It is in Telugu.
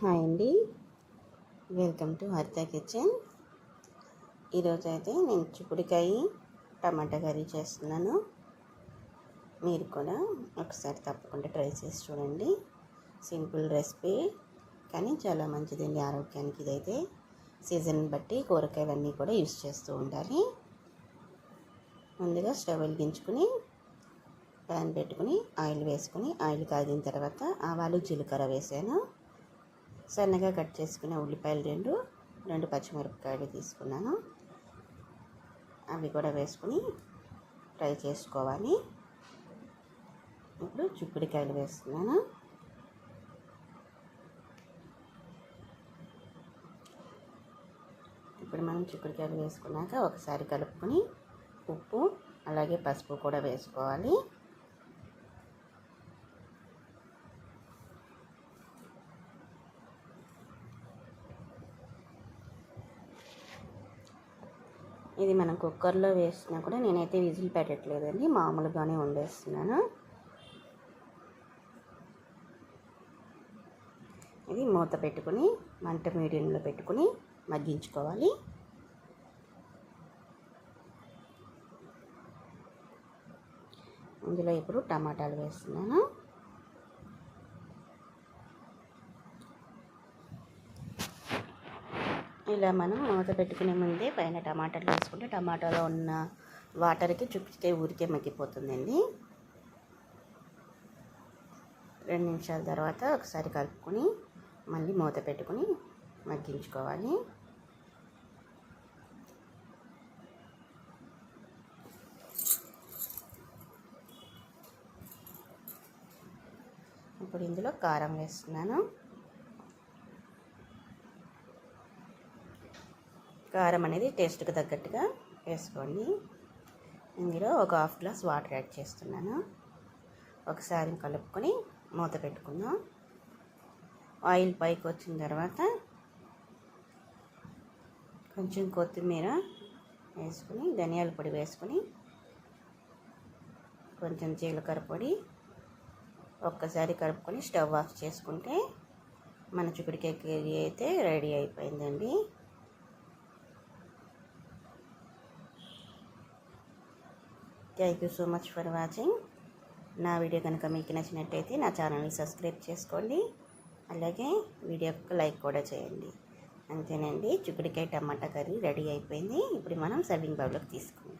హాయ్ అండి, వెల్కమ్ టు హరిత కిచెన్. ఈరోజు అయితే నేను చిక్కుడుకాయ టమాటా కర్రీ చేస్తున్నాను. మీరు కూడా ఒకసారి తప్పకుండా ట్రై చేసి చూడండి. సింపుల్ రెసిపీ కానీ చాలా మంచిదండి ఆరోగ్యానికి. ఇదైతే సీజన్ బట్టి కూరగాయలన్నీ కూడా యూస్ చేస్తూ ఉండాలి. ముందుగా స్టవ్ వెలిగించుకుని ప్యాన్ పెట్టుకుని ఆయిల్ వేసుకుని ఆయిల్ కాగిన తర్వాత ఆవాలు జీలకర్ర వేసాను. సన్నగా కట్ చేసుకునే ఉల్లిపాయలు రెండు పచ్చిమిరపకాయలు తీసుకున్నాను. అవి కూడా వేసుకుని ఫ్రై చేసుకోవాలి. ఇప్పుడు చిక్కుడుకాయలు వేస్తున్నాను. ఇప్పుడు మనం చిక్కుడుకాయలు వేసుకున్నాక ఒకసారి కలుపుకొని ఉప్పు అలాగే పసుపు కూడా వేసుకోవాలి. ఇది మనం కుక్కర్లో వేసినా కూడా నేనైతే విజిల్ పెట్టట్లేదండి, మామూలుగానే వండేస్తున్నాను. ఇది మూత పెట్టుకుని మంట మీడియంలో పెట్టుకుని మగ్గించుకోవాలి. ఇందులో ఇప్పుడు టమాటాలు వేస్తున్నాను. ఇలా మనం మూత పెట్టుకునే ముందే పైన టమాటాలు వేసుకుంటే టమాటాలో ఉన్న వాటర్కి చిక్కుడుకాయ ఊరికే మగ్గిపోతుందండి. 2 నిమిషాల తర్వాత ఒకసారి కలుపుకొని మళ్ళీ మూత పెట్టుకుని మగ్గించుకోవాలి. ఇప్పుడు ఇందులో కారం వేస్తున్నాను. కారం అనేది టేస్ట్కి తగ్గట్టుగా వేసుకోండి. ఇందులో ఒక హాఫ్ గ్లాస్ వాటర్ యాడ్ చేస్తున్నాను. ఒకసారి కలుపుకొని మూత పెట్టుకుందాం. ఆయిల్ పైకి వచ్చిన తర్వాత కొంచెం కొత్తిమీర వేసుకుని ధనియాల పొడి వేసుకుని కొంచెం జీలకర్ర పొడి ఒక్కసారి కలుపుకొని స్టవ్ ఆఫ్ చేసుకుంటే మన చిక్కుడుకాయ కర్రీ అయితే రెడీ అయిపోయిందండి. Thank you so much for watching. నా వీడియో కనుక మీకు నచ్చినట్టయితే నా ఛానల్ని సబ్స్క్రైబ్ చేసుకోండి. అలాగే వీడియోకి లైక్ కూడా చేయండి. అంతేనండి, చిక్కుడుకాయ టమాటా కర్రీ రెడీ అయిపోయింది. ఇప్పుడు మనం సర్వింగ్ బౌల్లోకి తీసుకుందాం.